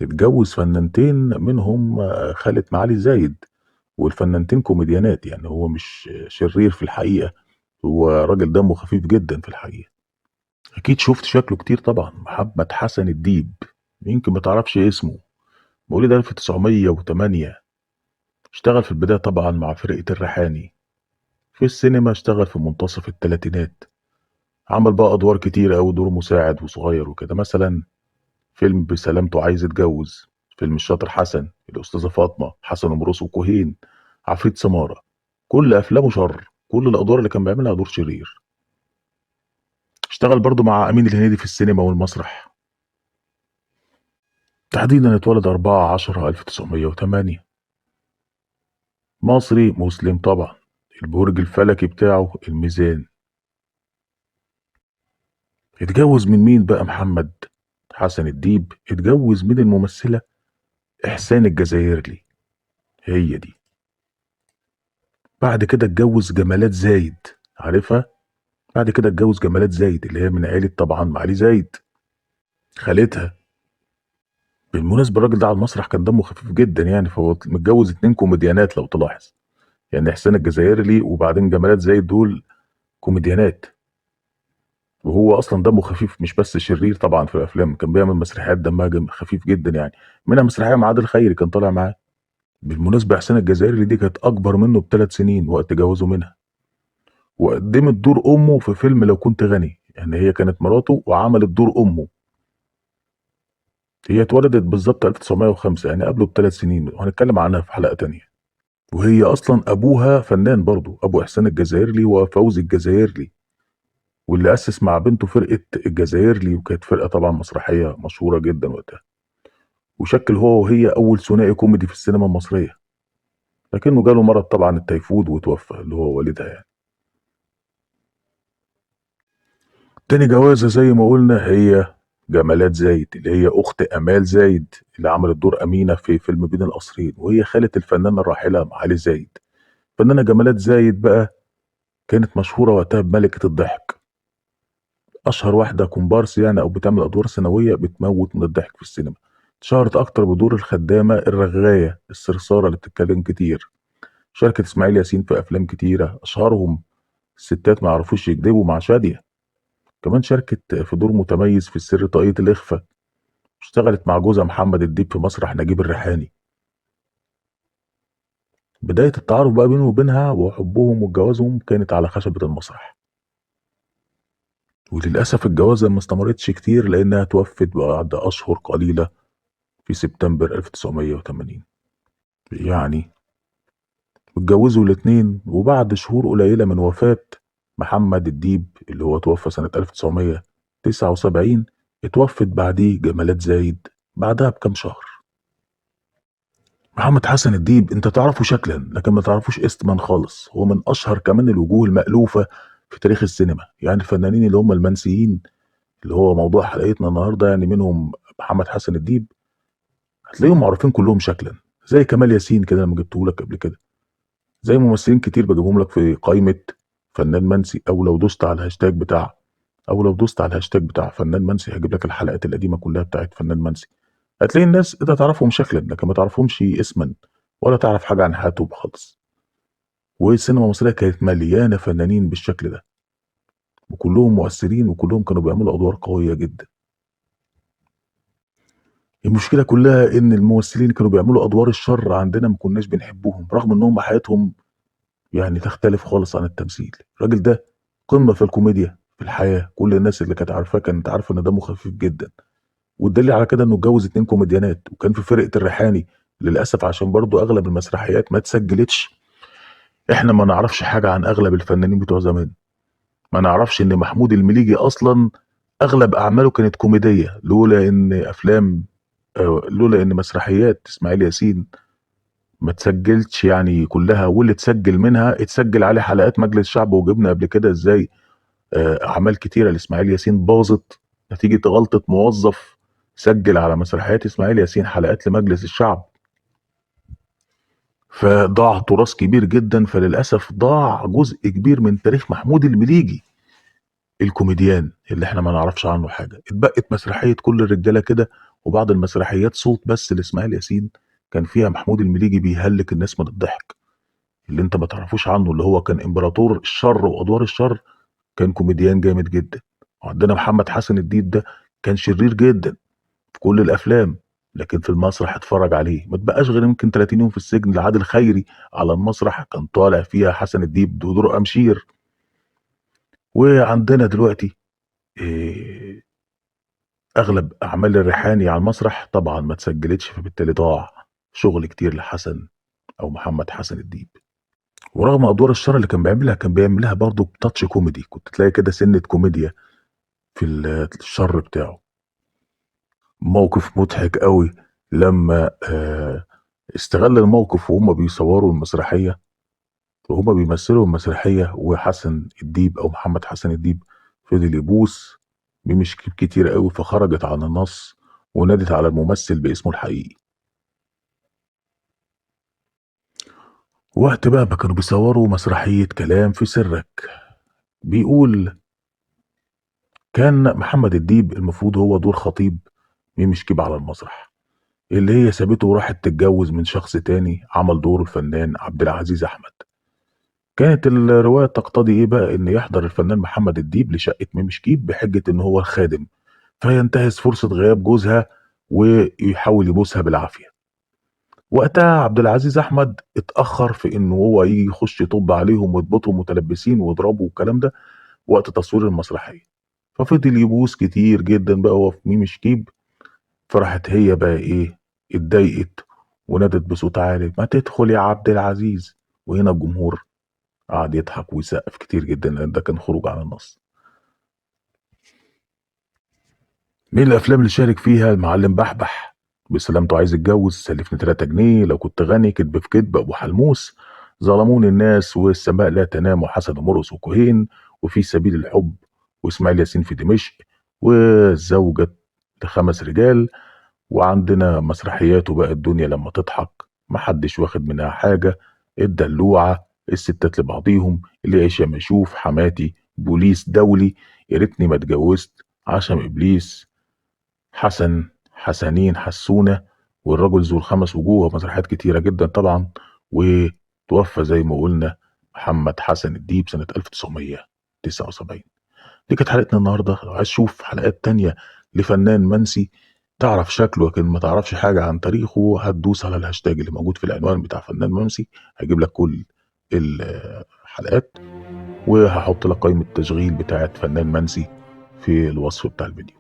اتجوز فنانتين منهم خالة معالي زايد، والفنانتين كوميديانات، يعني هو مش شرير في الحقيقة، هو راجل دمه خفيف جدا في الحقيقة. أكيد شفت شكله كتير طبعا، محمد حسن الديب. يمكن ما تعرفش اسمه. مواليد 1908. اشتغل في البداية طبعا مع فرقة الريحاني. في السينما اشتغل في منتصف الثلاثينات. عمل بقى أدوار كتير أوي، دور مساعد وصغير وكده، مثلا فيلم بسلامته عايز يتجوز، فيلم الشاطر حسن، الأستاذة فاطمة، حسن ومرقص وكوهين، عفريت سمارة. كل أفلامه شر، كل الأدوار اللي كان بيعملها دور شرير. اشتغل برضه مع أمين الهنيدي في السينما والمسرح. تحديدا اتولد 4/10/1908. مصري مسلم طبعا. البرج الفلكي بتاعه الميزان. اتجوز من مين بقى محمد حسن الديب؟ اتجوز من الممثلة إحسان الجزائري، هي دي. بعد كده اتجوز جمالات زايد، عارفها؟ بعد كده اتجوز جمالات زايد اللي هي من عيلة طبعا معالي زايد، خالتها. بالمناسبة الراجل ده على المسرح كان دمه خفيف جدا، يعني فهو متجوز اتنين كوميديانات لو تلاحظ. يعني إحسان الجزائري وبعدين جمالات زايد، دول كوميديانات. وهو أصلا دمه خفيف، مش بس شرير طبعا في الأفلام، كان بيعمل مسرحيات دمها خفيف جدا يعني. منها مسرحية مع عادل خيري كان طالع معاه. بالمناسبة إحسان الجزائري دي كانت أكبر منه ب3 سنين وقت جوازه منها. وقدمت دور أمه في فيلم لو كنت غني، يعني هي كانت مراته وعملت دور أمه. هي اتولدت بالظبط 1905، يعني قبله ب3 سنين، وهنتكلم عنها في حلقة تانية. وهي أصلا أبوها فنان برضه، أبو إحسان الجزائري وفوزي الجزائري، واللي أسس مع بنته فرقة الجزائري، وكانت فرقة طبعا مسرحية مشهورة جدا وقتها. وشكل هو وهي أول ثنائي كوميدي في السينما المصرية. لكنه جاله مرض طبعا التيفود وتوفى، اللي هو والدها يعني. تاني جوازة زي ما قلنا هي جمالات زايد، اللي هي أخت أمال زايد اللي عملت دور أمينة في فيلم بين القصرين، وهي خالة الفنانة الراحلة معالي زايد. الفنانة جمالات زايد بقى كانت مشهورة وقتها بملكة الضحك. أشهر واحدة كومبارس يعني، أو بتعمل أدوار ثانوية بتموت من الضحك في السينما. اتشهرت أكتر بدور الخدامة الرغاية الصرصارة اللي بتتكلم كتير. شاركت إسماعيل ياسين في أفلام كتيرة، أشهرهم الستات ما يعرفوش يكذبوا مع شادية. كمان شاركت في دور متميز في السر طاقية الإخفاء. اشتغلت مع جوزها محمد الديب في مسرح نجيب الريحاني. بداية التعارف بقى بينه وبينها وحبهم وجوازهم كانت على خشبة المسرح. وللأسف الجوازة ما استمرتش كتير لأنها توفت بعد أشهر قليلة في سبتمبر 1980. يعني اتجوزوا الاتنين، وبعد شهور قليلة من وفاة محمد الديب اللي هو توفى سنة 1979، اتوفت بعديه جمالات زايد بعدها بكام شهر. محمد حسن الديب انت تعرفه شكلا لكن ما تعرفوش اسما خالص. هو من اشهر كمان الوجوه المألوفة في تاريخ السينما، يعني الفنانين اللي هم المنسيين، اللي هو موضوع حلقتنا النهارده، يعني منهم محمد حسن الديب. هتلاقيهم معروفين كلهم شكلا، زي كمال ياسين كده لما جبته لك قبل كده، زي ممثلين كتير بجيبهم لك في قائمة فنان منسي. او لو دوست على الهاشتاج بتاع فنان منسي هجيب لك الحلقات القديمة كلها بتاعت فنان منسي. هتلاقي الناس انت تعرفهم شكلا لكن ما تعرفهمش اسما، ولا تعرف حاجة عن حياتهم خالص. والسينما المصرية كانت مليانة فنانين بالشكل ده، وكلهم مؤثرين وكلهم كانوا بيعملوا أدوار قوية جدا. المشكلة كلها إن الممثلين كانوا بيعملوا أدوار الشر عندنا ما كناش بنحبهم، رغم إنهم حياتهم يعني تختلف خالص عن التمثيل. الراجل ده قمة في الكوميديا في الحياة، كل الناس اللي كانت عارفاه كانت عارفة إن دمه خفيف جدا. والدليل على كده إنه اتجوز اتنين كوميديانات، وكان في فرقة الريحاني. للأسف عشان برضو أغلب المسرحيات ما اتسجلتش، إحنا ما نعرفش حاجة عن أغلب الفنانين بتوع زمان. ما نعرفش إن محمود المليجي أصلا أغلب أعماله كانت كوميدية، لولا إن مسرحيات إسماعيل ياسين ما اتسجلتش يعني كلها، واللي اتسجل منها اتسجل عليه حلقات مجلس الشعب. وجبنا قبل كده ازاي اعمال كتيره لاسماعيل ياسين باظت نتيجه غلطه موظف سجل على مسرحيات اسماعيل ياسين حلقات لمجلس الشعب. فضاع تراث كبير جدا، فللاسف ضاع جزء كبير من تاريخ محمود المليجي الكوميديان اللي احنا ما نعرفش عنه حاجه. اتبقت مسرحيه كل الرجاله كده، وبعض المسرحيات صوت بس لاسماعيل ياسين كان فيها محمود المليجي بيهلك الناس من الضحك. اللي انت ما تعرفوش عنه اللي هو كان امبراطور الشر وادوار الشر، كان كوميديان جامد جدا. وعندنا محمد حسن الديب ده كان شرير جدا في كل الافلام، لكن في المسرح اتفرج عليه ما تبقاش غير يمكن 30 يوم في السجن لعادل خيري على المسرح كان طالع فيها حسن الديب بدور امشير. وعندنا دلوقتي إيه، اغلب اعمال الريحاني على المسرح طبعا ما اتسجلتش، فبالتالي ضاع شغل كتير لحسن او محمد حسن الديب. ورغم ادوار الشر اللي كان بيعملها كان بيعملها برضه بتاتش كوميدي، كنت تلاقي كده سنه كوميديا في الشر بتاعه. موقف مضحك قوي لما استغل الموقف وهم بيصوروا المسرحيه، وهما بيمثلوا المسرحيه وحسن الديب او محمد حسن الديب فضل يبوس بمش كتير قوي، فخرجت عن النص ونادت على الممثل باسمه الحقيقي. وقت بقى ما كانوا بيصوروا مسرحيه كلام في سرك، بيقول كان محمد الديب المفروض هو دور خطيب ميمي شكيب على المسرح، اللي هي سابته وراحت تتجوز من شخص تاني عمل دوره الفنان عبد العزيز احمد. كانت الروايه تقتضي ايه بقى، ان يحضر الفنان محمد الديب لشقه ميمي شكيب بحجه ان هو الخادم، فينتهز فرصه غياب جوزها ويحاول يبوسها بالعافيه. وقتها عبد العزيز احمد اتاخر في انه هو يجي يخش يطب عليهم ويضبطهم متلبسين ويضربوا والكلام ده وقت تصوير المسرحيه، ففضل يبوس كتير جدا بقى هو في ميمي شكيب. فراحت هي بقى ايه، اتضايقت ونادت بصوت عالي ما تدخل يا عبد العزيز. وهنا الجمهور قعد يضحك ويسقف كتير جدا لان ده كان خروج عن النص. من الافلام اللي شارك فيها المعلم بحبح، بسلامته عايز اتجوز، سلفني 3 جنيه، لو كنت غني، كدب في كدب، ابو حلموس، ظلموني الناس، والسماء لا تنام، وحسن ومرقص وكهين، وفي سبيل الحب، واسماعيل ياسين في دمشق، والزوجة ل5 رجال. وعندنا مسرحياته بقى الدنيا لما تضحك، محدش واخد منها حاجة، الدلوعة، الستات لبعضيهم، اللي يعيش يا ما يشوف، حماتي، بوليس دولي، يا ريتني ما اتجوزت، عشم ابليس، حسن، حسنين، حسونة، والرجل ذو ال5 وجوه، مسرحيات كتيرة جدا طبعا. وتوفى زي ما قلنا محمد حسن الديب سنة 1979. دي كانت حلقتنا النهارده. لو عايز تشوف حلقات تانية لفنان منسي تعرف شكله لكن ما تعرفش حاجة عن تاريخه، هتدوس على الهاشتاج اللي موجود في العنوان بتاع فنان منسي، هيجيب لك كل الحلقات، وهحط لك قائمة التشغيل بتاعت فنان منسي في الوصف بتاع الفيديو.